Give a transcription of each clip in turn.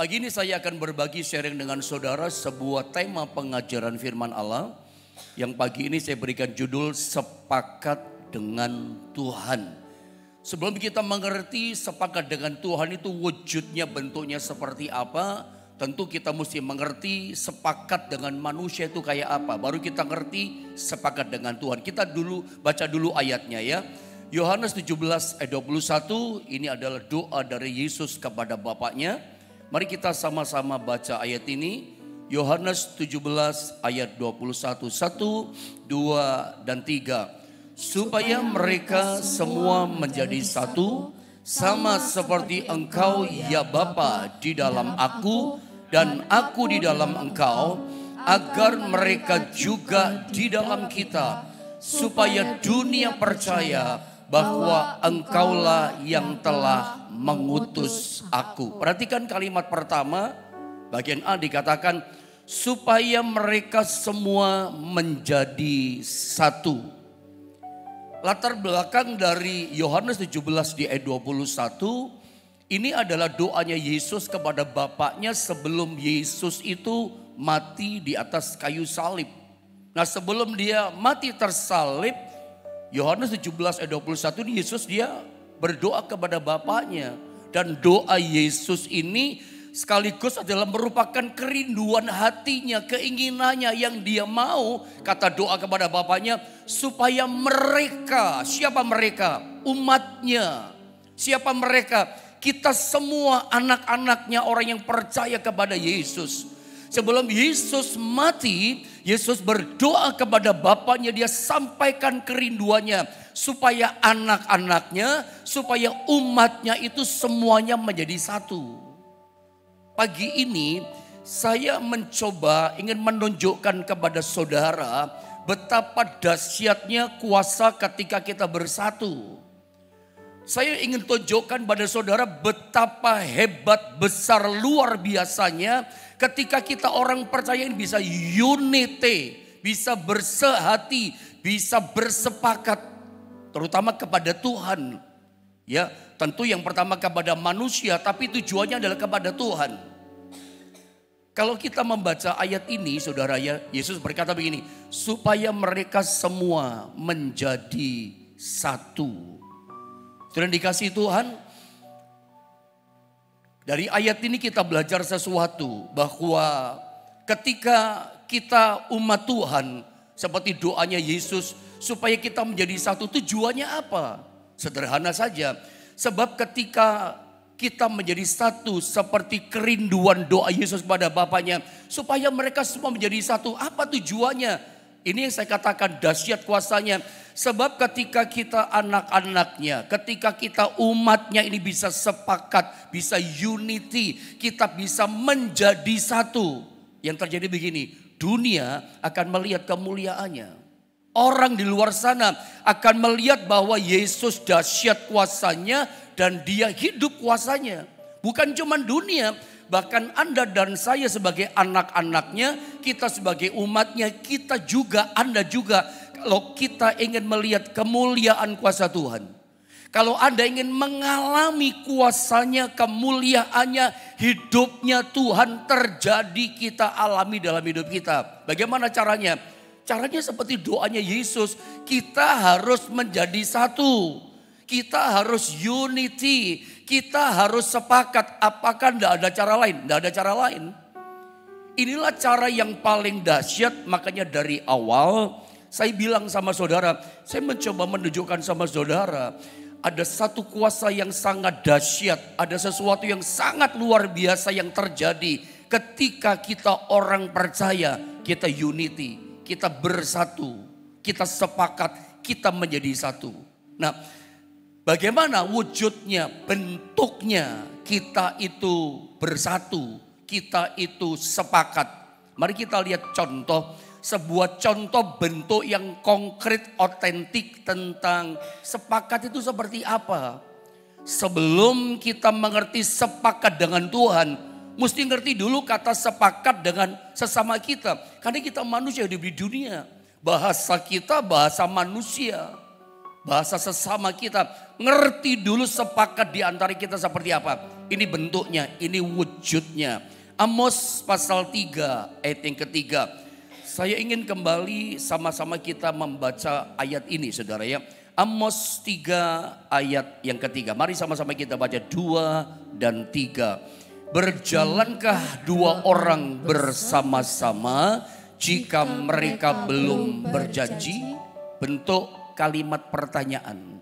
Pagi ini saya akan berbagi sharing dengan saudara sebuah tema pengajaran firman Allah. Yang pagi ini saya berikan judul Sepakat dengan Tuhan. Sebelum kita mengerti sepakat dengan Tuhan itu wujudnya bentuknya seperti apa, tentu kita mesti mengerti sepakat dengan manusia itu kayak apa. Baru kita ngerti sepakat dengan Tuhan. Kita baca dulu ayatnya ya. Yohanes 17 ayat 21 ini adalah doa dari Yesus kepada Bapaknya. Mari kita sama-sama baca ayat ini. Yohanes 17 ayat 21, 1, 2, dan 3. Supaya mereka semua menjadi satu, sama seperti Engkau ya Bapa di dalam aku dan aku di dalam Engkau, agar mereka juga di dalam kita, supaya dunia percaya bahwa Engkaulah yang telah mengutus aku. Perhatikan kalimat pertama, bagian A dikatakan supaya mereka semua menjadi satu. Latar belakang dari Yohanes 17 di ayat 21, ini adalah doanya Yesus kepada Bapaknya sebelum Yesus itu mati di atas kayu salib. Nah, sebelum dia mati tersalib, Yohanes 17 ayat 21 ini Yesus dia berdoa kepada Bapaknya. Dan doa Yesus ini sekaligus adalah merupakan kerinduan hatinya, keinginannya yang dia mau. Kata doa kepada Bapaknya supaya mereka, siapa mereka? Umatnya. Siapa mereka? Kita semua anak-anaknya, orang yang percaya kepada Yesus. Sebelum Yesus mati, Yesus berdoa kepada Bapaknya, dia sampaikan kerinduannya supaya anak-anaknya, supaya umatnya itu semuanya menjadi satu. Pagi ini saya mencoba ingin menunjukkan kepada saudara betapa dahsyatnya kuasa ketika kita bersatu. Saya ingin tunjukkan pada saudara betapa hebat, besar, luar biasanya ketika kita orang percaya ini bisa unity, bisa bersehati, bisa bersepakat, terutama kepada Tuhan. Ya, tentu yang pertama kepada manusia, tapi tujuannya adalah kepada Tuhan. Kalau kita membaca ayat ini, saudara ya, Yesus berkata begini, supaya mereka semua menjadi satu. Sudah dikasih Tuhan, dari ayat ini kita belajar sesuatu bahwa ketika kita umat Tuhan seperti doanya Yesus supaya kita menjadi satu, tujuannya apa? Sederhana saja, sebab ketika kita menjadi satu seperti kerinduan doa Yesus pada Bapaknya supaya mereka semua menjadi satu. Apa tujuannya? Ini yang saya katakan dahsyat kuasanya. Sebab ketika kita anak-anaknya, ketika kita umatnya ini bisa sepakat, bisa unity, kita bisa menjadi satu. Yang terjadi begini, dunia akan melihat kemuliaannya. Orang di luar sana akan melihat bahwa Yesus dahsyat kuasanya dan dia hidup kuasanya. Bukan cuma dunia, bahkan Anda dan saya sebagai anak-anaknya, kita sebagai umatnya, kita juga, Anda juga. Kalau kita ingin melihat kemuliaan kuasa Tuhan, kalau Anda ingin mengalami kuasanya, kemuliaannya, hidupnya Tuhan terjadi, kita alami dalam hidup kita. Bagaimana caranya? Caranya seperti doanya Yesus, kita harus menjadi satu. Kita harus unity, kita harus sepakat. Apakah tidak ada cara lain? Tidak ada cara lain. Inilah cara yang paling dahsyat, makanya dari awal saya bilang sama saudara, saya mencoba menunjukkan sama saudara, ada satu kuasa yang sangat dahsyat, ada sesuatu yang sangat luar biasa yang terjadi ketika kita orang percaya, kita unity, kita bersatu, kita sepakat, kita menjadi satu. Nah, bagaimana wujudnya, bentuknya kita itu bersatu, kita itu sepakat. Mari kita lihat contoh. Sebuah contoh bentuk yang konkret, otentik tentang sepakat itu seperti apa. Sebelum kita mengerti sepakat dengan Tuhan, mesti ngerti dulu kata sepakat dengan sesama kita. Karena kita manusia hidup di dunia. Bahasa kita bahasa manusia. Bahasa sesama kita. Ngerti dulu sepakat di antara kita seperti apa. ini bentuknya, ini wujudnya. Amos pasal 3 ayat yang ketiga. Saya ingin kembali sama-sama kita membaca ayat ini saudara ya. Amos 3 ayat yang ketiga. Mari sama-sama kita baca 2 dan 3. Berjalankah dua orang bersama-sama jika mereka belum berjanji? Bentuk kalimat pertanyaan.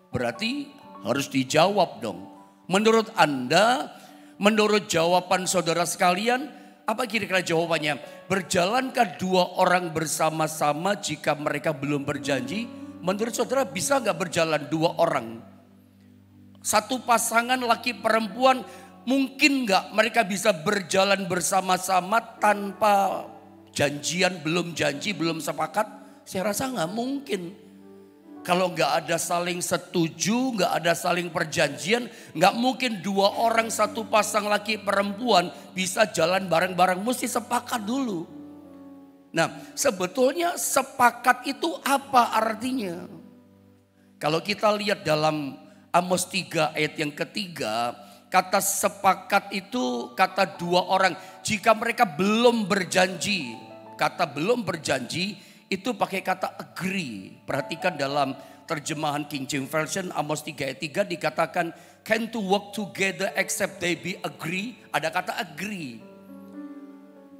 Berarti harus dijawab dong. Menurut Anda, menurut jawaban saudara sekalian, apa kira-kira jawabannya? Berjalankah dua orang bersama-sama jika mereka belum berjanji? Menurut saudara bisa nggak berjalan dua orang? Satu pasangan laki perempuan, mungkin nggak mereka bisa berjalan bersama-sama tanpa janjian, belum janji, belum sepakat? Saya rasa nggak mungkin. Kalau nggak ada saling setuju, nggak ada saling perjanjian, nggak mungkin dua orang satu pasang laki perempuan bisa jalan bareng-bareng, mesti sepakat dulu. Nah, sebetulnya sepakat itu apa artinya? Kalau kita lihat dalam Amos 3 ayat yang ketiga, kata sepakat itu kata dua orang. Jika mereka belum berjanji, kata belum berjanji itu pakai kata agree. Perhatikan dalam terjemahan King James Version Amos 3 ayat 3 dikatakan can to work together except they be agree. Ada kata agree.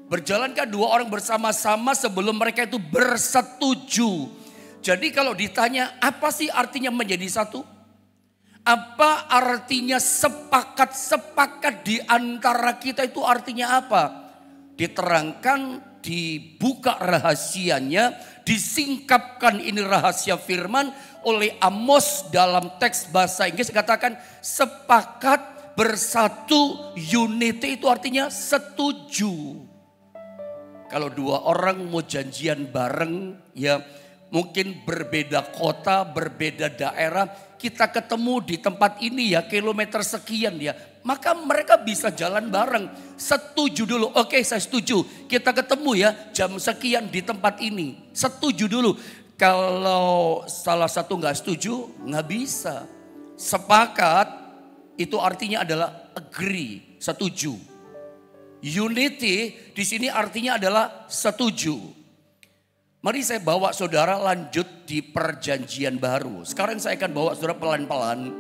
Berjalankah dua orang bersama-sama sebelum mereka itu bersetuju. Jadi kalau ditanya apa sih artinya menjadi satu? Apa artinya sepakat-sepakat di antara kita itu artinya apa? Diterangkan, dibuka rahasianya, disingkapkan ini rahasia firman oleh Amos dalam teks bahasa Inggris katakan sepakat, bersatu, unity itu artinya setuju. Kalau dua orang mau janjian bareng ya mungkin berbeda kota, berbeda daerah, kita ketemu di tempat ini ya kilometer sekian ya. Maka mereka bisa jalan bareng. Setuju dulu. Oke, saya setuju. Kita ketemu ya jam sekian di tempat ini. Setuju dulu. Kalau salah satu nggak setuju, nggak bisa. Sepakat itu artinya adalah agree, setuju. Unity di sini artinya adalah setuju. Mari saya bawa saudara lanjut di perjanjian baru. Sekarang saya akan bawa saudara pelan-pelan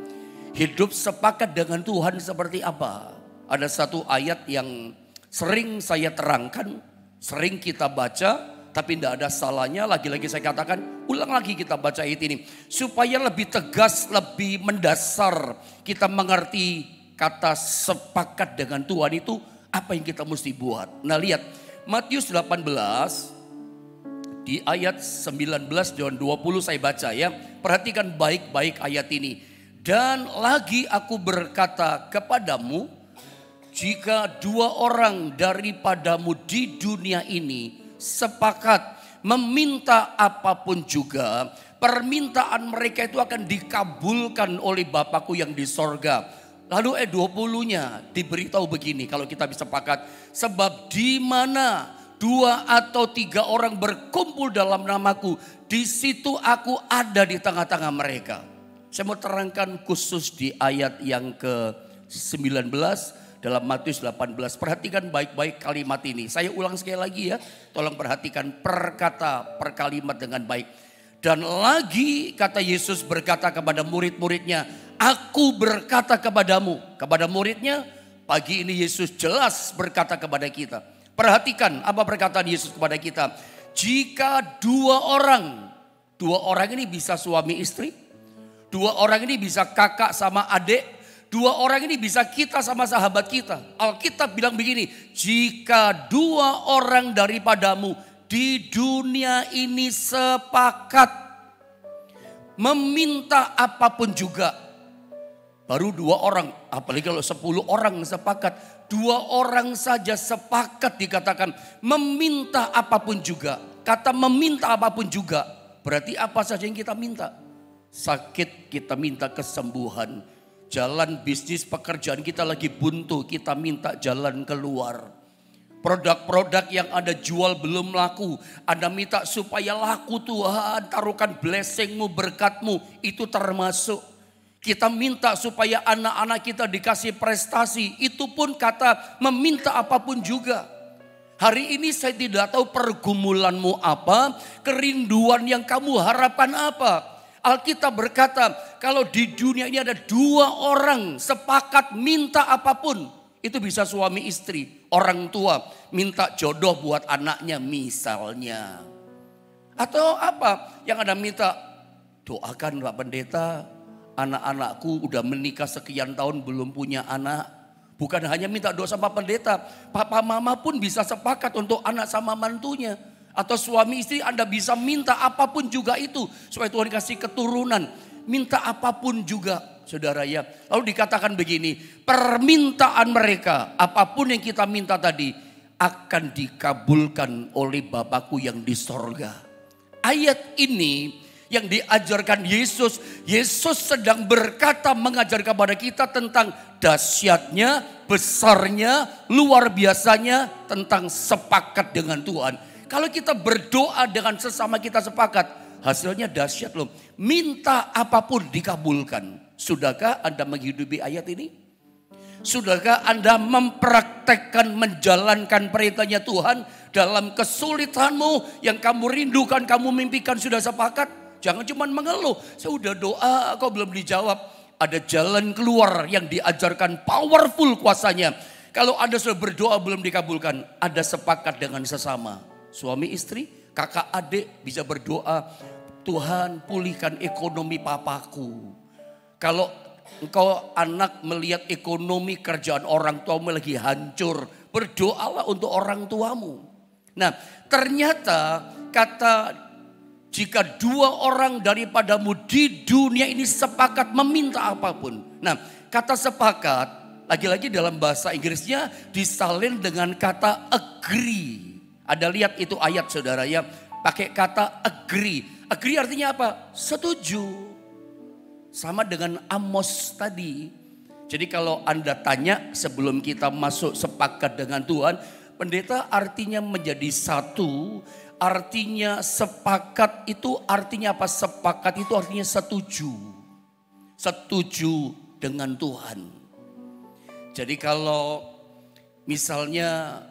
hidup sepakat dengan Tuhan seperti apa. Ada satu ayat yang sering saya terangkan, sering kita baca, tapi tidak ada salahnya. Lagi-lagi saya katakan, ulang lagi kita baca ayat ini. Supaya lebih tegas, lebih mendasar kita mengerti kata sepakat dengan Tuhan itu apa yang kita mesti buat. Nah lihat Matius 18. Di ayat 19 dan 20 saya baca ya. Perhatikan baik-baik ayat ini. Dan lagi aku berkata kepadamu, jika dua orang daripadamu di dunia ini sepakat meminta apapun juga, permintaan mereka itu akan dikabulkan oleh Bapakku yang di sorga. Lalu 20-nya diberitahu begini kalau kita bisa sepakat. Sebab di mana dua atau tiga orang berkumpul dalam namaku, di situ aku ada di tengah-tengah mereka. Saya mau terangkan khusus di ayat yang ke-19 dalam Matius 18. Perhatikan baik-baik kalimat ini. Saya ulang sekali lagi ya. Tolong perhatikan per kata per kalimat dengan baik. Dan lagi kata Yesus berkata kepada murid-muridnya, aku berkata kepadamu. Kepada muridnya, pagi ini Yesus jelas berkata kepada kita. Perhatikan apa perkataan Yesus kepada kita. Jika dua orang ini bisa suami istri, dua orang ini bisa kakak sama adik, dua orang ini bisa kita sama sahabat kita. Alkitab bilang begini, jika dua orang daripadamu di dunia ini sepakat meminta apapun juga. Baru dua orang, apalagi kalau 10 orang sepakat. 2 orang saja sepakat dikatakan meminta apapun juga. Kata meminta apapun juga berarti apa saja yang kita minta. Sakit kita minta kesembuhan. Jalan bisnis pekerjaan kita lagi buntu, kita minta jalan keluar. Produk-produk yang Anda jual belum laku, Anda minta supaya laku Tuhan, taruhkan blessingmu, berkatmu, itu termasuk. Kita minta supaya anak-anak kita dikasih prestasi. Itu pun kata meminta apapun juga. Hari ini saya tidak tahu pergumulanmu apa, kerinduan yang kamu harapkan apa. Alkitab berkata, kalau di dunia ini ada dua orang sepakat minta apapun. Itu bisa suami istri, orang tua minta jodoh buat anaknya misalnya. Atau apa yang Anda minta, doakan Pak Pendeta, anak-anakku udah menikah sekian tahun belum punya anak. Bukan hanya minta doa sama pendeta, papa mama pun bisa sepakat untuk anak sama mantunya. Atau suami istri Anda bisa minta apapun juga itu. Supaya Tuhan kasih keturunan. Minta apapun juga saudara ya. Lalu dikatakan begini, permintaan mereka apapun yang kita minta tadi akan dikabulkan oleh Bapakku yang di sorga. Ayat ini yang diajarkan Yesus. Yesus sedang berkata mengajar kepada kita tentang dahsyatnya, besarnya, luar biasanya tentang sepakat dengan Tuhan. Kalau kita berdoa dengan sesama kita sepakat, hasilnya dahsyat loh. Minta apapun dikabulkan. Sudahkah Anda menghidupi ayat ini? Sudahkah Anda mempraktekkan menjalankan perintahnya Tuhan dalam kesulitanmu yang kamu rindukan, kamu mimpikan sudah sepakat? Jangan cuma mengeluh, saya udah doa kok belum dijawab. Ada jalan keluar yang diajarkan powerful kuasanya. Kalau Anda sudah berdoa belum dikabulkan, ada sepakat dengan sesama. Suami istri, kakak adik bisa berdoa, Tuhan pulihkan ekonomi papaku. Kalau engkau anak melihat ekonomi kerjaan orang tuamu lagi hancur, berdoalah untuk orang tuamu. Nah ternyata kata jika dua orang daripadamu di dunia ini sepakat meminta apapun. Nah kata sepakat lagi-lagi dalam bahasa Inggrisnya disalin dengan kata agree. Ada lihat itu ayat saudara ya, pakai kata agree. Agree artinya apa? Setuju. Sama dengan Amos tadi. Jadi kalau Anda tanya sebelum kita masuk sepakat dengan Tuhan, pendeta artinya menjadi satu, artinya sepakat itu artinya apa? Sepakat itu artinya setuju. Setuju dengan Tuhan. Jadi kalau misalnya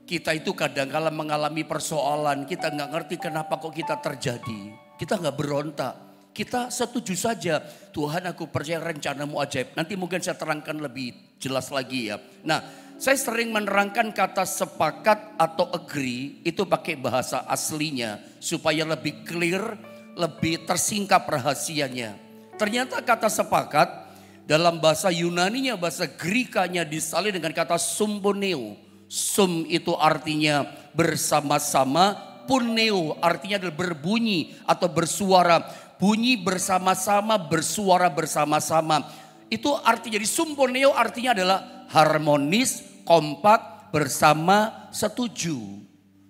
kita itu kadang-kala mengalami persoalan, kita nggak ngerti kenapa kok kita terjadi. Kita nggak berontak, kita setuju saja. Tuhan aku percaya rencanamu ajaib. Nanti mungkin saya terangkan lebih jelas lagi ya. Nah saya sering menerangkan kata sepakat atau agree itu pakai bahasa aslinya. Supaya lebih clear, lebih tersingkap rahasianya. Ternyata kata sepakat dalam bahasa Yunaninya, bahasa Grikanya disalin dengan kata sumponeo. Sum itu artinya bersama-sama, puneo artinya adalah berbunyi atau bersuara. Bunyi bersama-sama, bersuara bersama-sama. Itu artinya, jadi sumponeo artinya adalah harmonis, kompak, bersama, setuju.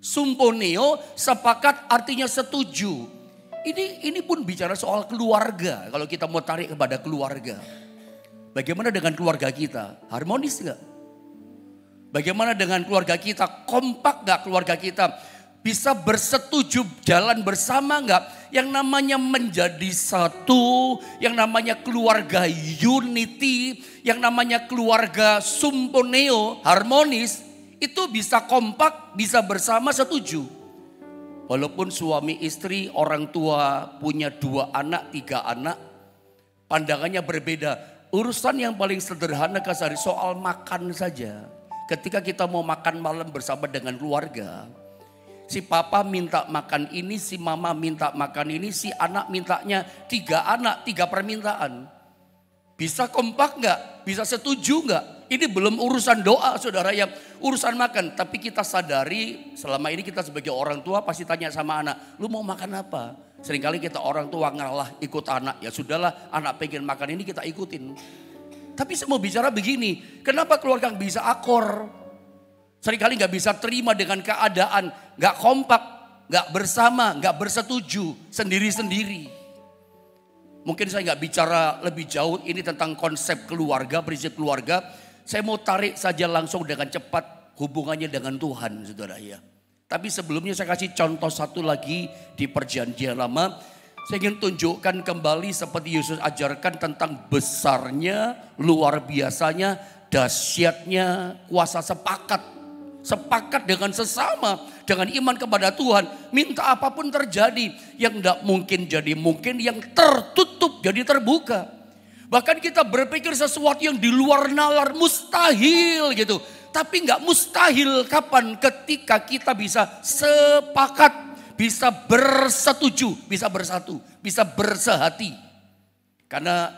Sumponeo sepakat artinya setuju. Ini pun bicara soal keluarga. Kalau kita mau tarik kepada keluarga. Bagaimana dengan keluarga kita? Harmonis gak? Bagaimana dengan keluarga kita? Kompak gak keluarga kita? Bisa bersetuju jalan bersama gak? Yang namanya menjadi satu, yang namanya keluarga unity, yang namanya keluarga sumponeo, harmonis. Itu bisa kompak, bisa bersama, setuju. Walaupun suami istri, orang tua punya 2 anak, 3 anak. Pandangannya berbeda. Urusan yang paling sederhana kasar soal makan saja. Ketika kita mau makan malam bersama dengan keluarga, si papa minta makan ini, si mama minta makan ini, si anak mintanya 3 anak, 3 permintaan. Bisa kompak gak? Bisa setuju gak? Ini belum urusan doa saudara, yang urusan makan. Tapi kita sadari selama ini kita sebagai orang tua pasti tanya sama anak, lu mau makan apa? Seringkali kita orang tua ngalah ikut anak. Ya sudahlah, anak pengen makan ini kita ikutin. Tapi saya mau bicara begini, kenapa keluarga gak bisa akor? Seringkali gak bisa terima dengan keadaan, gak kompak, gak bersama, gak bersetuju, sendiri-sendiri. Mungkin saya gak bicara lebih jauh ini tentang konsep keluarga, prinsip keluarga. Saya mau tarik saja langsung dengan cepat hubungannya dengan Tuhan saudara ya. Tapi sebelumnya saya kasih contoh satu lagi di perjanjian lama. Saya ingin tunjukkan kembali seperti Yesus ajarkan tentang besarnya, luar biasanya, dahsyatnya kuasa sepakat. Sepakat dengan sesama, dengan iman kepada Tuhan. Minta apapun terjadi. Yang tidak mungkin jadi mungkin, yang tertutup jadi terbuka. Bahkan kita berpikir sesuatu yang di luar nalar mustahil gitu. Tapi nggak mustahil kapan? Ketika kita bisa sepakat. Bisa bersetuju, bisa bersatu, bisa bersehati. Karena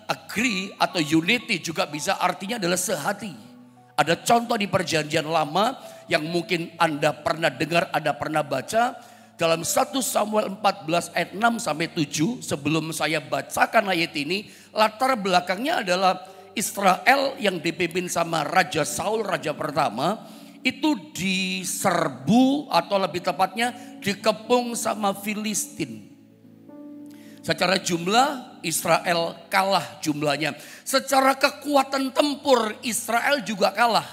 agree atau unity juga bisa artinya adalah sehati. Ada contoh di perjanjian lama yang mungkin Anda pernah dengar, Anda pernah baca. Dalam 1 Samuel 14 ayat 6 sampai 7, sebelum saya bacakan ayat ini, latar belakangnya adalah Israel yang dipimpin sama Raja Saul, raja pertama. Itu diserbu atau lebih tepatnya dikepung sama Filistin. Secara jumlah Israel kalah jumlahnya. Secara kekuatan tempur Israel juga kalah.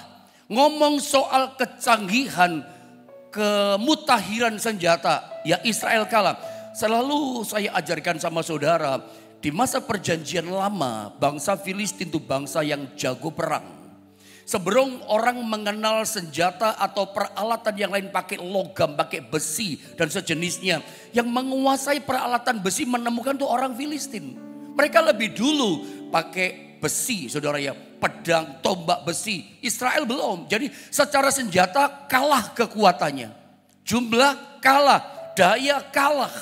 Ngomong soal kecanggihan, kemutahiran senjata, ya Israel kalah. Selalu saya ajarkan sama saudara, di masa perjanjian lama bangsa Filistin itu bangsa yang jago perang. Sebelum orang mengenal senjata atau peralatan yang lain pakai logam, pakai besi dan sejenisnya. Yang menguasai peralatan besi menemukan tuh orang Filistin. Mereka lebih dulu pakai besi, saudara ya. Pedang, tombak besi. Israel belum. Jadi secara senjata kalah kekuatannya. Jumlah kalah, daya kalah.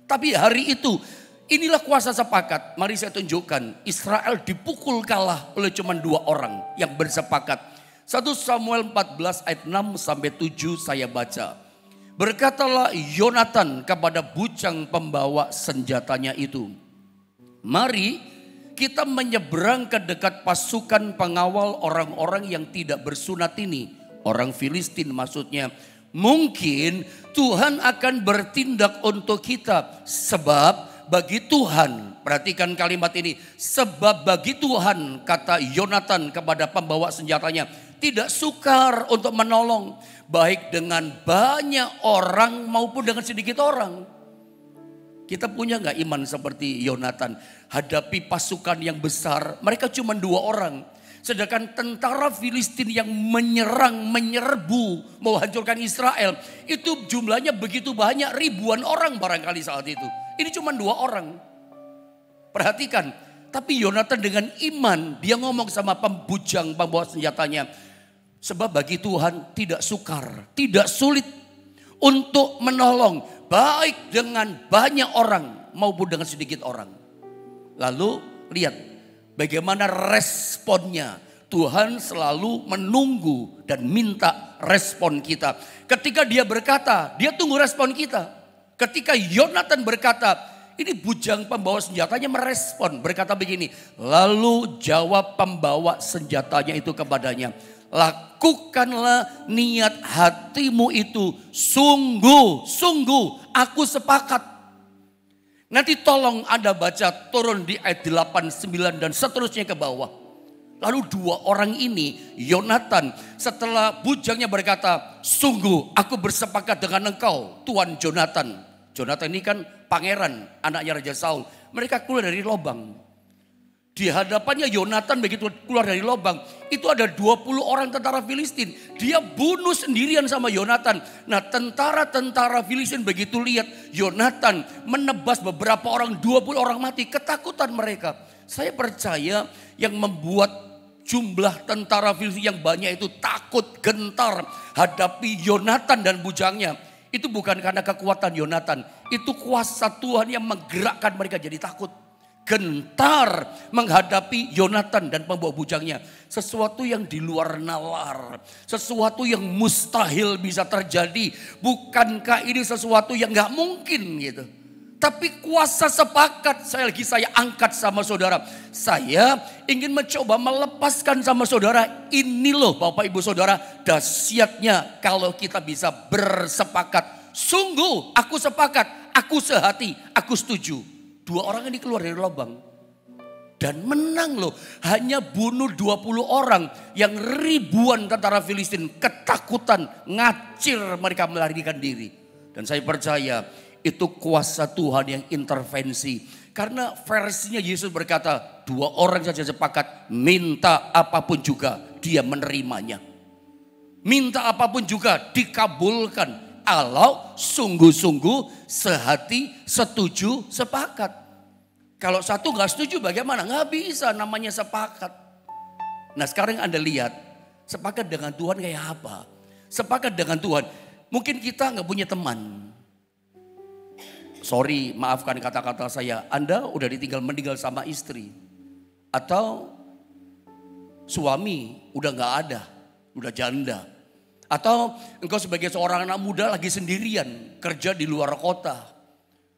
Tapi hari itu inilah kuasa sepakat. Mari saya tunjukkan. Israel dipukul kalah oleh cuma 2 orang yang bersepakat. 1 Samuel 14 ayat 6 sampai 7 saya baca. Berkatalah Yonatan kepada bujang pembawa senjatanya itu. Mari kita menyeberang ke dekat pasukan pengawal orang-orang yang tidak bersunat ini. Orang Filistin maksudnya. Mungkin Tuhan akan bertindak untuk kita. Sebab bagi Tuhan, perhatikan kalimat ini. Sebab bagi Tuhan, kata Yonatan kepada pembawa senjatanya, tidak sukar untuk menolong. Baik dengan banyak orang maupun dengan sedikit orang. Kita punya gak iman seperti Yonatan? Hadapi pasukan yang besar, mereka cuma 2 orang. Sedangkan tentara Filistin yang menyerbu, mau hancurkan Israel. Itu jumlahnya begitu banyak, ribuan orang barangkali saat itu. Ini cuma 2 orang. Perhatikan. Tapi Yonatan dengan iman. Dia ngomong sama pembujang pembawa senjatanya. Sebab bagi Tuhan tidak sukar. Tidak sulit untuk menolong. Baik dengan banyak orang maupun dengan sedikit orang. Lalu lihat bagaimana responnya. Tuhan selalu menunggu dan minta respon kita. Ketika dia berkata, dia tunggu respon kita. Ketika Yonatan berkata, ini bujang pembawa senjatanya merespon. Berkata begini, lalu jawab pembawa senjatanya itu kepadanya. Lakukanlah niat hatimu itu. Sungguh aku sepakat. Nanti tolong Anda baca turun di ayat 8, 9 dan seterusnya ke bawah. Lalu 2 orang ini, Yonatan setelah bujangnya berkata, sungguh aku bersepakat dengan engkau Tuan Jonatan. Jonatan ini kan pangeran, anaknya Raja Saul. Mereka keluar dari lubang. Di hadapannya Yonatan begitu keluar dari lubang. Itu ada 20 orang tentara Filistin. Dia bunuh sendirian sama Yonatan. Nah tentara-tentara Filistin begitu lihat Yonatan menebas beberapa orang, 20 orang mati. Ketakutan mereka. Saya percaya yang membuat jumlah tentara Filistin yang banyak itu takut, gentar hadapi Yonatan dan bujangnya. Itu bukan karena kekuatan Yonatan. Itu kuasa Tuhan yang menggerakkan mereka jadi takut. Gentar menghadapi Yonatan dan pembawa bujangnya. Sesuatu yang di luar nalar. Sesuatu yang mustahil bisa terjadi. Bukankah ini sesuatu yang gak mungkin gitu. Tapi kuasa sepakat saya angkat sama saudara. Saya ingin mencoba melepaskan sama saudara. Ini loh Bapak Ibu Saudara dahsyatnya kalau kita bisa bersepakat. Sungguh aku sepakat, aku sehati, aku setuju. 2 orang ini keluar dari lubang. Dan menang loh. Hanya bunuh 20 orang yang ribuan tentara Filistin ketakutan, ngacir mereka melarikan diri. Dan saya percaya Itu kuasa Tuhan yang intervensi. Karena versinya Yesus berkata, 2 orang saja sepakat, minta apapun juga dia menerimanya. Minta apapun juga dikabulkan. Kalau sungguh-sungguh sehati, setuju, sepakat. Kalau satu gak setuju bagaimana? Gak bisa, namanya sepakat. Nah sekarang Anda lihat, sepakat dengan Tuhan kayak apa? Sepakat dengan Tuhan, mungkin kita gak punya teman. Sorry, maafkan kata-kata saya. Anda udah ditinggal meninggal sama istri. Atau suami udah gak ada, udah janda. Atau engkau sebagai seorang anak muda lagi sendirian, kerja di luar kota.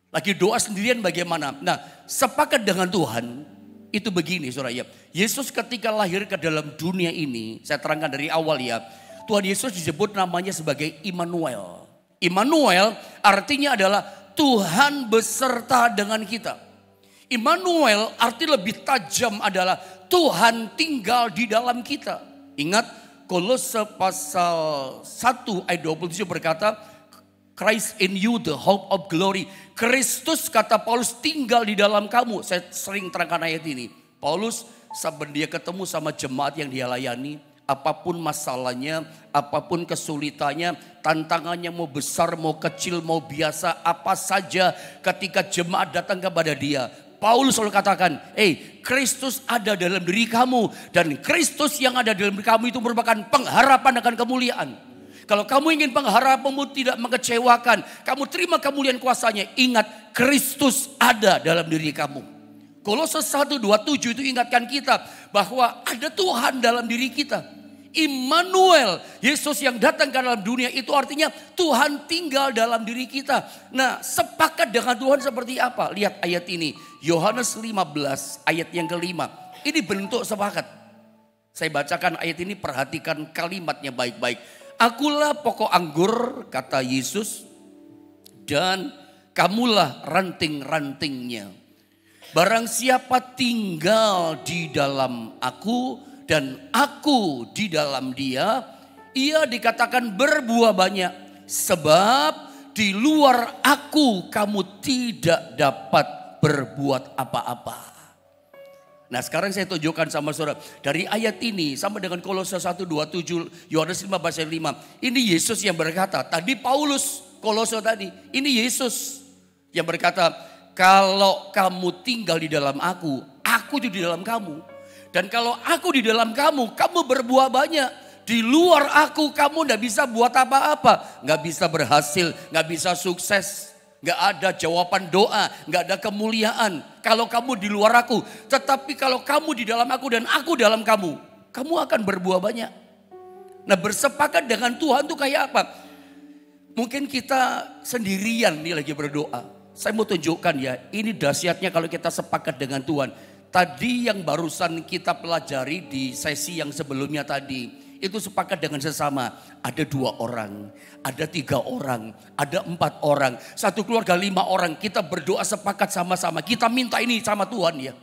Lagi doa sendirian bagaimana? Nah, sepakat dengan Tuhan itu begini saudara ya. Yesus ketika lahir ke dalam dunia ini, saya terangkan dari awal ya. Tuhan Yesus disebut namanya sebagai Immanuel. Immanuel artinya adalah Tuhan beserta dengan kita. Immanuel arti lebih tajam adalah Tuhan tinggal di dalam kita. Ingat Kolose pasal 1 ayat 27 berkata, Christ in you the hope of glory. Kristus kata Paulus tinggal di dalam kamu. Saya sering terangkan ayat ini. Paulus saat dia ketemu sama jemaat yang dia layani, apapun masalahnya, apapun kesulitannya, tantangannya mau besar, mau kecil, mau biasa, apa saja ketika jemaat datang kepada dia. Paulus selalu katakan, Kristus ada dalam diri kamu. Dan Kristus yang ada dalam diri kamu itu merupakan pengharapan akan kemuliaan. Kalau kamu ingin pengharapanmu tidak mengecewakan, kamu terima kemuliaan kuasanya. Ingat, Kristus ada dalam diri kamu. Kolose 1:27 itu ingatkan kita bahwa ada Tuhan dalam diri kita. Immanuel, Yesus yang datang ke dalam dunia itu artinya Tuhan tinggal dalam diri kita. Nah, sepakat dengan Tuhan seperti apa? Lihat ayat ini, Yohanes 15 ayat yang kelima. Ini bentuk sepakat. Saya bacakan ayat ini, perhatikan kalimatnya baik-baik. Akulah pokok anggur, kata Yesus, dan kamulah ranting-rantingnya. Barang siapa tinggal di dalam aku dan aku di dalam dia, ia dikatakan berbuah banyak. Sebab di luar aku kamu tidak dapat berbuat apa-apa. Nah sekarang saya tunjukkan sama saudara. Dari ayat ini sama dengan Kolose 1:27, Yohanes 15 ayat 5. Ini Yesus yang berkata. Tadi Paulus, Kolose tadi. Ini Yesus yang berkata, kalau kamu tinggal di dalam aku itu di dalam kamu. Dan kalau aku di dalam kamu berbuah banyak. Di luar aku kamu gak bisa buat apa-apa. Gak bisa berhasil, gak bisa sukses. Gak ada jawaban doa, gak ada kemuliaan. Kalau kamu di luar aku. Tetapi kalau kamu di dalam aku dan aku dalam kamu akan berbuah banyak. Nah bersepakat dengan Tuhan tuh kayak apa? Mungkin kita sendirian nih lagi berdoa. Saya mau tunjukkan ya, ini dahsyatnya kalau kita sepakat dengan Tuhan. Tadi yang barusan kita pelajari di sesi yang sebelumnya tadi, itu sepakat dengan sesama. Ada 2 orang, ada 3 orang, ada 4 orang, satu keluarga 5 orang. Kita berdoa sepakat sama-sama, kita minta ini sama Tuhan ya.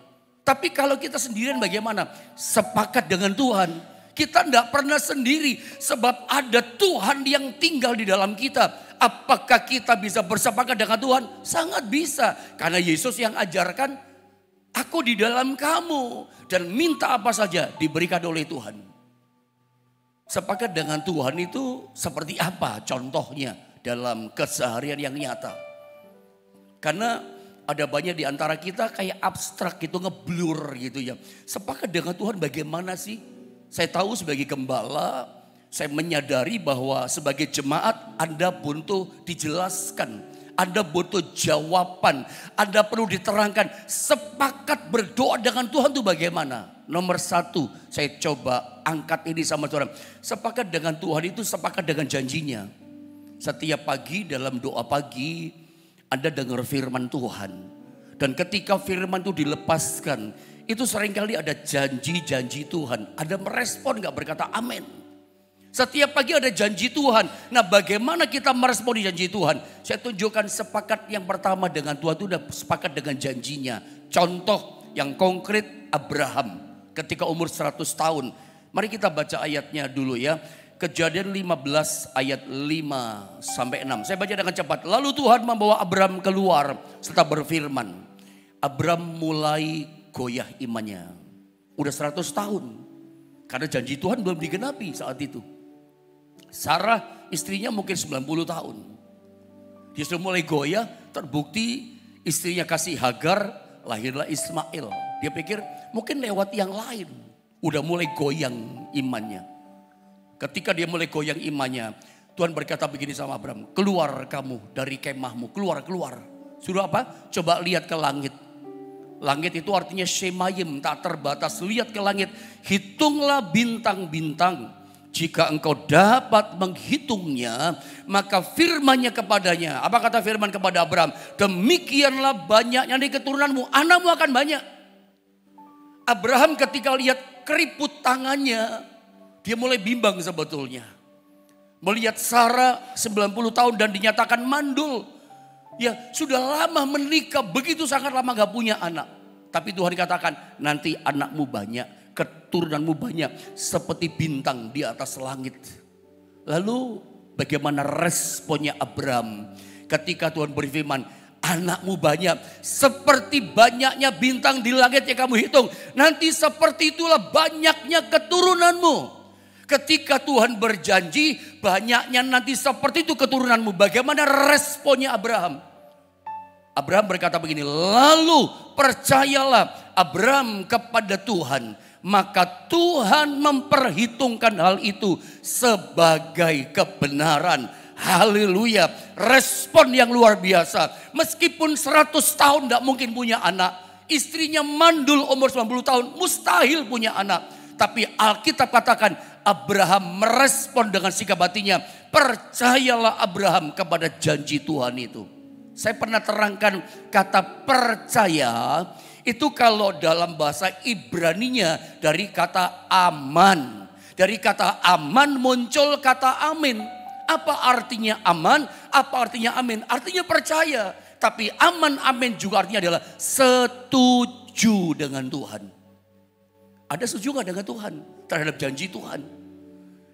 Tapi kalau kita sendirian bagaimana? Sepakat dengan Tuhan. Kita tidak pernah sendiri sebab ada Tuhan yang tinggal di dalam kita. Apakah kita bisa bersepakat dengan Tuhan? Sangat bisa. Karena Yesus yang ajarkan, aku di dalam kamu dan minta apa saja diberikan oleh Tuhan. Sepakat dengan Tuhan itu seperti apa contohnya dalam keseharian yang nyata? Karena ada banyak di antara kita kayak abstrak gitu, ngeblur gitu ya. Sepakat dengan Tuhan bagaimana sih? Saya tahu sebagai gembala, saya menyadari bahwa sebagai jemaat Anda butuh dijelaskan. Anda butuh jawaban, Anda perlu diterangkan. Sepakat berdoa dengan Tuhan itu bagaimana? Nomor 1, saya coba angkat ini sama saudara. Sepakat dengan Tuhan itu sepakat dengan janjinya. Setiap pagi dalam doa pagi, Anda dengar firman Tuhan. Dan ketika firman itu dilepaskan, itu seringkali ada janji-janji Tuhan. Anda merespon gak berkata amin? Setiap pagi ada janji Tuhan. Nah bagaimana kita meresponi janji Tuhan? Saya tunjukkan sepakat yang pertama dengan Tuhan itu sudah sepakat dengan janjinya. Contoh yang konkret Abraham ketika umur 100 tahun. Mari kita baca ayatnya dulu ya. Kejadian 15 ayat 5 sampai 6. Saya baca dengan cepat. Lalu Tuhan membawa Abram keluar serta berfirman. Abram mulai goyah imannya. Udah 100 tahun. Karena janji Tuhan belum digenapi saat itu. Sarah istrinya mungkin 90 tahun. Dia sudah mulai goyah, terbukti istrinya kasih Hagar, lahirlah Ismail. Dia pikir mungkin lewat yang lain. Udah mulai goyang imannya. Ketika dia mulai goyang imannya, Tuhan berkata begini sama Abram, keluar kamu dari kemahmu, keluar. Suruh apa? Coba lihat ke langit. Langit itu artinya Shemayim, tak terbatas. Lihat ke langit, hitunglah bintang-bintang. Jika engkau dapat menghitungnya, maka firman-Nya kepadanya. Apa kata firman kepada Abram? Demikianlah banyaknya di keturunanmu, anakmu akan banyak. Abraham ketika lihat keriput tangannya, dia mulai bimbang sebetulnya. Melihat Sarah 90 tahun dan dinyatakan mandul. Ya sudah lama menikah, begitu sangat lama gak punya anak. Tapi Tuhan katakan nanti anakmu banyak, keturunanmu banyak. Seperti bintang di atas langit. Lalu bagaimana responnya Abram ketika Tuhan berfirman, anakmu banyak seperti banyaknya bintang di langit yang kamu hitung. Nanti seperti itulah banyaknya keturunanmu. Ketika Tuhan berjanji banyaknya nanti seperti itu keturunanmu. Bagaimana responnya Abraham? Abraham berkata begini, lalu percayalah Abraham kepada Tuhan. Maka Tuhan memperhitungkan hal itu sebagai kebenaran. Haleluya. Respon yang luar biasa. Meskipun 100 tahun tidak mungkin punya anak. Istrinya mandul umur 90 tahun. Mustahil punya anak. Tapi Alkitab katakan Abraham merespon dengan sikap hatinya. Percayalah Abraham kepada janji Tuhan itu. Saya pernah terangkan kata percaya. Itu kalau dalam bahasa Ibraninya dari kata aman. Dari kata aman muncul kata amin. Apa artinya aman? Apa artinya amin? Artinya percaya. Tapi aman amin juga artinya adalah setuju dengan Tuhan. Ada setuju gak dengan Tuhan? Terhadap janji Tuhan.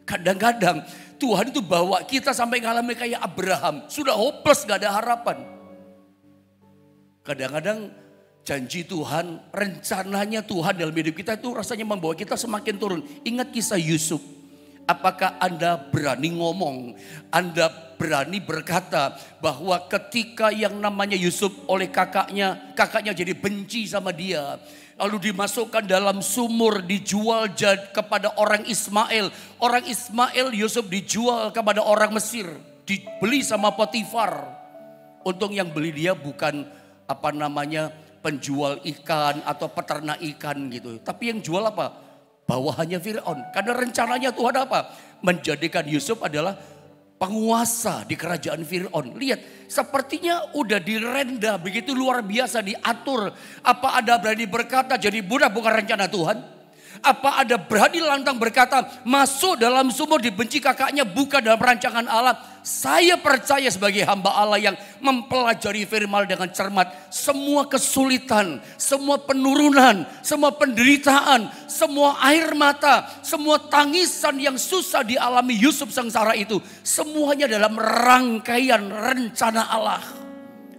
Kadang-kadang Tuhan itu bawa kita sampai ngalami kayak Abraham. Sudah hopeless, gak ada harapan. Kadang-kadang janji Tuhan, rencananya Tuhan dalam hidup kita itu rasanya membawa kita semakin turun. Ingat kisah Yusuf. Apakah Anda berani ngomong? Anda berani berkata bahwa ketika yang namanya Yusuf oleh kakaknya jadi benci sama dia. Lalu dimasukkan dalam sumur, dijual kepada orang Ismail. Orang Ismail, Yusuf dijual kepada orang Mesir. Dibeli sama Potifar. Untung yang beli dia bukan penjual ikan atau peternak ikan gitu. Tapi yang jual apa? Bawahannya Fir'aun. Karena rencananya Tuhan apa? Menjadikan Yusuf adalah penguasa di kerajaan Fir'aun. Lihat, sepertinya udah direnda begitu luar biasa diatur. Apa ada berani berkata jadi budak bukan rencana Tuhan? Apa ada berani lantang berkata masuk dalam sumur dibenci kakaknya bukan dalam rancangan Allah? Saya percaya sebagai hamba Allah yang mempelajari firman dengan cermat. Semua kesulitan, semua penurunan, semua penderitaan, semua air mata, semua tangisan yang susah dialami Yusuf sengsara itu. Semuanya dalam rangkaian rencana Allah.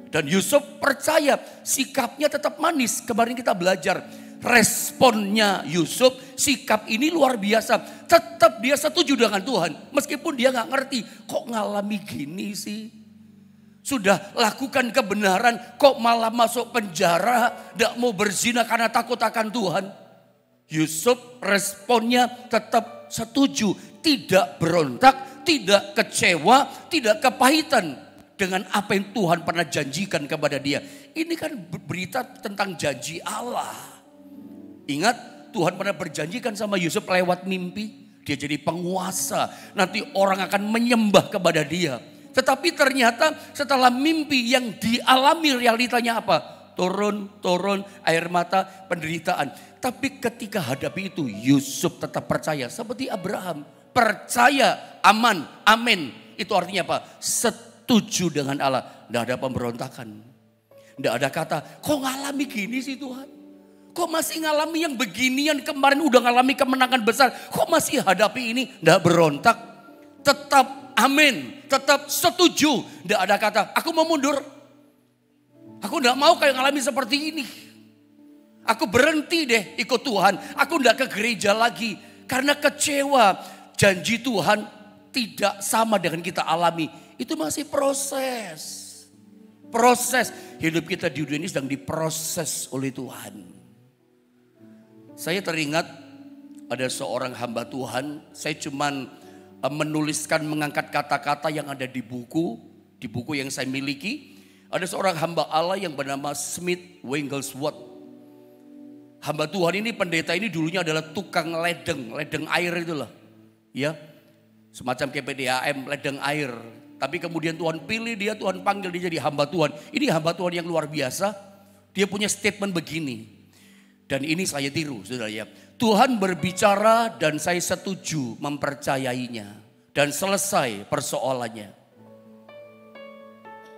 Dan Yusuf percaya sikapnya tetap manis. Kemarin kita belajar. Responnya Yusuf, sikap ini luar biasa. Tetap dia setuju dengan Tuhan. Meskipun dia gak ngerti, kok ngalami gini sih. Sudah lakukan kebenaran, kok malah masuk penjara. Gak mau berzina karena takut akan Tuhan. Yusuf responnya tetap setuju. Tidak berontak, tidak kecewa, tidak kepahitan. Dengan apa yang Tuhan pernah janjikan kepada dia. Ini kan berita tentang janji Allah. Ingat Tuhan pernah berjanjikan sama Yusuf lewat mimpi. Dia jadi penguasa. Nanti orang akan menyembah kepada dia. Tetapi ternyata setelah mimpi yang dialami realitanya apa? Turun air mata penderitaan. Tapi ketika hadapi itu Yusuf tetap percaya. Seperti Abraham. Percaya aman amin. Itu artinya apa? Setuju dengan Allah. Tidak ada pemberontakan. Tidak ada kata kok ngalami gini sih Tuhan. Kok masih ngalami yang beginian kemarin udah ngalami kemenangan besar. Kok masih hadapi ini? Nggak berontak. tetap amin, tetap setuju. Tidak ada kata, aku mau mundur. Aku tidak mau kayak ngalami seperti ini. Aku berhenti deh ikut Tuhan. Aku tidak ke gereja lagi. Karena kecewa. Janji Tuhan tidak sama dengan kita alami. Itu masih proses. Proses. Hidup kita di dunia ini sedang diproses oleh Tuhan. Saya teringat ada seorang hamba Tuhan. Saya cuman menuliskan, mengangkat kata-kata yang ada di buku yang saya miliki. Ada seorang hamba Allah yang bernama Smith Wigglesworth. Hamba Tuhan ini, pendeta ini dulunya adalah tukang ledeng air itulah. Ya, semacam KPDAM, ledeng air. Tapi kemudian Tuhan pilih dia, Tuhan panggil dia jadi hamba Tuhan. Ini hamba Tuhan yang luar biasa. Dia punya statement begini. Dan ini saya tiru, saudara ya. Tuhan berbicara dan saya setuju mempercayainya. Dan selesai persoalannya.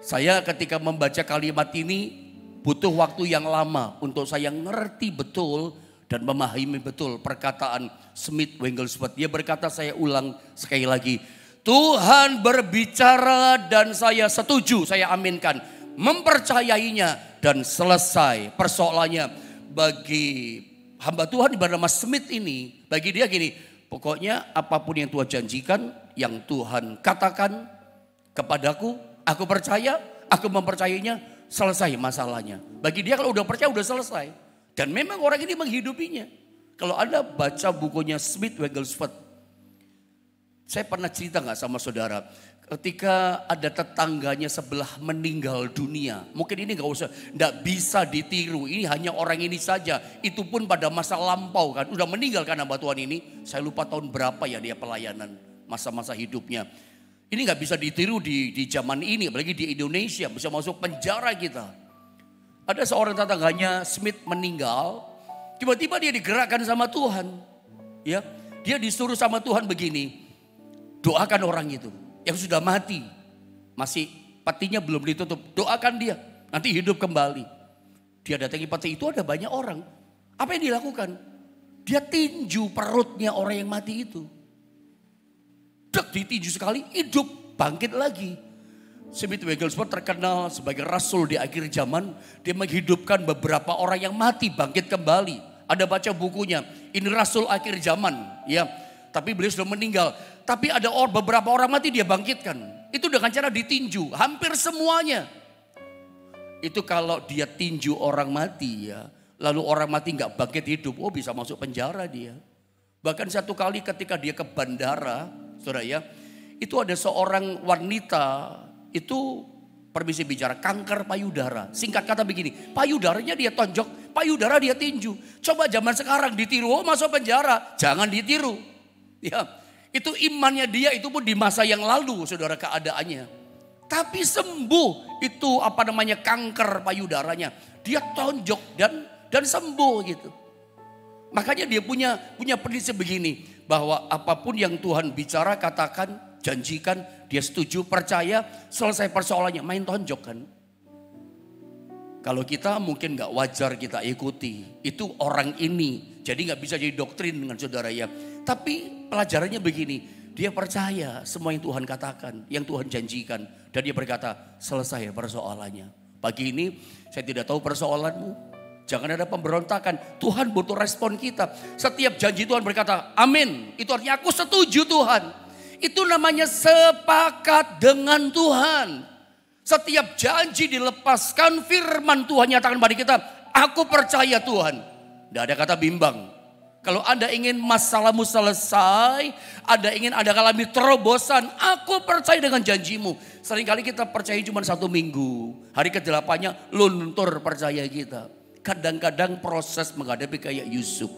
Saya ketika membaca kalimat ini butuh waktu yang lama untuk saya ngerti betul dan memahami betul perkataan Smith Wigglesworth. Dia berkata, saya ulang sekali lagi. Tuhan berbicara dan saya setuju, saya aminkan. Mempercayainya dan selesai persoalannya. Bagi hamba Tuhan bernama Smith ini, bagi dia gini, pokoknya apapun yang Tuhan janjikan, yang Tuhan katakan kepadaku, aku percaya, aku mempercayainya, selesai masalahnya. Bagi dia kalau udah percaya udah selesai. Dan memang orang ini menghidupinya. Kalau Anda baca bukunya Smith Wigglesworth, saya pernah cerita gak sama saudara, ketika ada tetangganya sebelah meninggal dunia, mungkin ini gak bisa ditiru, ini hanya orang ini saja, itu pun pada masa lampau kan, udah meninggal kan hamba Tuhan ini, saya lupa tahun berapa ya dia pelayanan, masa-masa hidupnya. Ini gak bisa ditiru di zaman ini, apalagi di Indonesia, bisa masuk penjara kita. Ada seorang tetangganya Smith meninggal, tiba-tiba dia digerakkan sama Tuhan. Ya, dia disuruh sama Tuhan begini, doakan orang itu yang sudah mati, masih petinya belum ditutup, doakan dia, nanti hidup kembali. Dia datangi peti itu, ada banyak orang. Apa yang dilakukan? Dia tinju perutnya orang yang mati itu. Dek, ditinju sekali, hidup, bangkit lagi. Smith Wigglesworth terkenal sebagai rasul di akhir zaman. Dia menghidupkan beberapa orang yang mati, bangkit kembali. Ada baca bukunya, ini rasul akhir zaman, ya. Tapi beliau sudah meninggal. Tapi ada beberapa orang mati dia bangkitkan. Itu dengan cara ditinju, hampir semuanya. Itu kalau dia tinju orang mati ya, lalu orang mati nggak bangkit hidup, oh bisa masuk penjara dia. Bahkan satu kali ketika dia ke bandara, saudara ya, itu ada seorang wanita, itu permisi bicara, kanker payudara. Singkat kata begini, payudaranya dia tonjok, payudara dia tinju. Coba zaman sekarang ditiru, oh masuk penjara, jangan ditiru. Ya, itu imannya dia, itu pun di masa yang lalu saudara keadaannya. Tapi sembuh itu kanker payudaranya. Dia tonjok dan sembuh gitu. Makanya dia punya prinsip begini, bahwa apapun yang Tuhan bicara, katakan, janjikan, dia setuju, percaya, selesai persoalannya, main tonjok kan. Kalau kita mungkin gak wajar kita ikuti, itu orang ini, jadi gak bisa jadi doktrin dengan saudara ya. Tapi pelajarannya begini, dia percaya semua yang Tuhan katakan, yang Tuhan janjikan. Dan dia berkata, selesai persoalannya. Pagi ini saya tidak tahu persoalanmu, jangan ada pemberontakan. Tuhan butuh respon kita. Setiap janji Tuhan berkata, amin. Itu artinya aku setuju Tuhan. Itu namanya sepakat dengan Tuhan. Setiap janji dilepaskan, firman Tuhan nyatakan pada kita, aku percaya Tuhan. Tidak ada kata bimbang. Kalau Anda ingin masalahmu selesai, Anda ingin ada alami terobosan, aku percaya dengan janjimu. Seringkali kita percaya cuma 1 minggu. Hari ke-8-nya luntur percaya kita. Kadang-kadang proses menghadapi kayak Yusuf.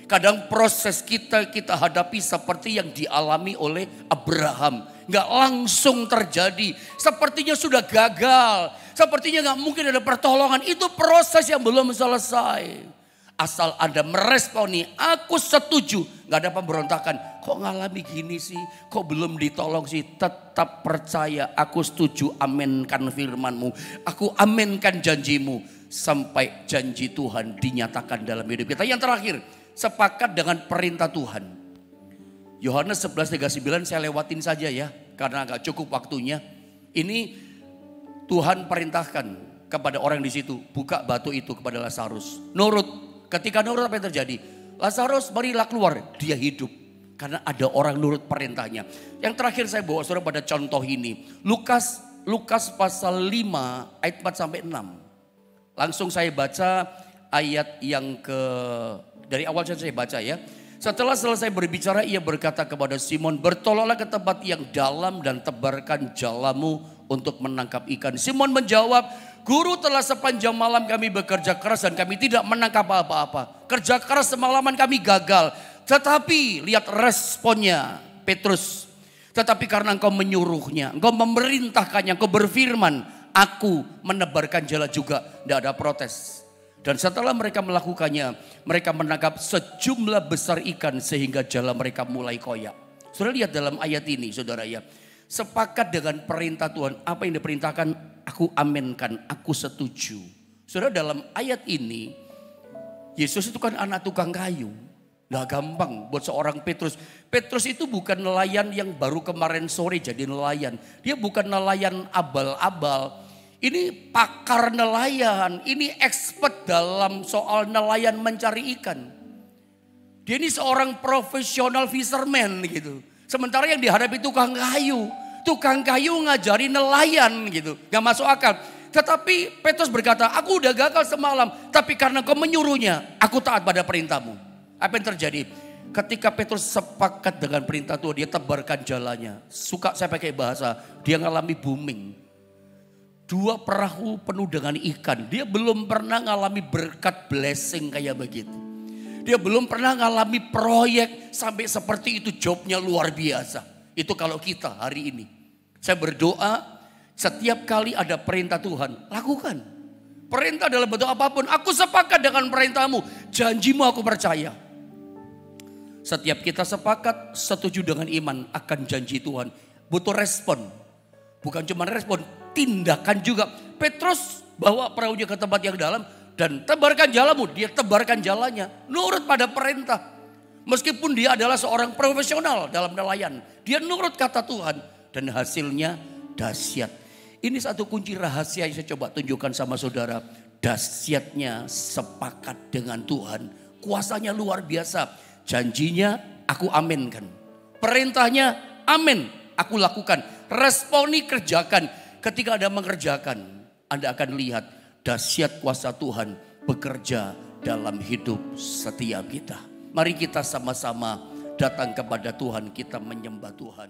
Kadang proses kita hadapi seperti yang dialami oleh Abraham. Gak langsung terjadi. Sepertinya sudah gagal. Sepertinya gak mungkin ada pertolongan. Itu proses yang belum selesai. Asal Anda meresponi, aku setuju. Gak ada pemberontakan. Kok ngalami gini sih? Kok belum ditolong sih? Tetap percaya, aku setuju, aminkan firmanmu. Aku aminkan janjimu. Sampai janji Tuhan dinyatakan dalam hidup kita. Yang terakhir, sepakat dengan perintah Tuhan. Yohanes 11:39 saya lewatin saja ya, karena agak cukup waktunya. Ini Tuhan perintahkan kepada orang di situ, buka batu itu kepada Lazarus. Nurut, ketika nurut apa yang terjadi? Lazarus marilah keluar, dia hidup. Karena ada orang nurut perintahnya. Yang terakhir saya bawa saudara pada contoh ini. Lukas pasal 5 ayat 4 sampai 6. Langsung saya baca ayat yang dari awal saya baca ya. Setelah selesai berbicara, ia berkata kepada Simon, bertolaklah ke tempat yang dalam dan tebarkan jalamu untuk menangkap ikan. Simon menjawab, Guru, telah sepanjang malam kami bekerja keras dan kami tidak menangkap apa-apa. Kerja keras semalaman kami gagal. Tetapi lihat responnya Petrus. Tetapi karena engkau menyuruhnya, engkau memerintahkannya, engkau berfirman, aku menebarkan jala juga. Tidak ada protes. Dan setelah mereka melakukannya, mereka menangkap sejumlah besar ikan sehingga jala mereka mulai koyak. Saudara lihat dalam ayat ini saudara ya. Sepakat dengan perintah Tuhan, apa yang diperintahkan aku aminkan, aku setuju. Saudara dalam ayat ini, Yesus itu kan anak tukang kayu. Gak gampang buat seorang Petrus. Petrus itu bukan nelayan yang baru kemarin sore jadi nelayan. Dia bukan nelayan abal-abal. Ini pakar nelayan, ini expert dalam soal nelayan mencari ikan. Dia ini seorang profesional fisherman gitu. Sementara yang dihadapi tukang kayu ngajari nelayan gitu. Gak masuk akal. Tetapi Petrus berkata, aku udah gagal semalam. Tapi karena kau menyuruhnya, aku taat pada perintahmu. Apa yang terjadi? Ketika Petrus sepakat dengan perintah Tuhan, dia tebarkan jalannya. Suka saya pakai bahasa, dia ngalami booming. 2 perahu penuh dengan ikan. Dia belum pernah ngalami berkat blessing kayak begitu. Dia belum pernah ngalami proyek sampai seperti itu, jobnya luar biasa. Itu kalau kita hari ini. Saya berdoa setiap kali ada perintah Tuhan, lakukan. Perintah dalam bentuk apapun, aku sepakat dengan perintahmu. Janjimu aku percaya. Setiap kita sepakat, setuju dengan iman akan janji Tuhan. Butuh respon. Bukan cuma respon, tindakan juga. Petrus bawa perahunya ke tempat yang dalam dan tebarkan jalamu. Dia tebarkan jalannya, nurut pada perintah. Meskipun dia adalah seorang profesional dalam nelayan, dia nurut kata Tuhan dan hasilnya dahsyat. Ini satu kunci rahasia yang saya coba tunjukkan sama saudara. Dahsyatnya sepakat dengan Tuhan. Kuasanya luar biasa. Janjinya aku aminkan. Perintahnya amin, aku lakukan. Responi kerjakan. Ketika Anda mengerjakan, Anda akan lihat dahsyat kuasa Tuhan bekerja dalam hidup setiap kita. Mari kita sama-sama datang kepada Tuhan, kita menyembah Tuhan.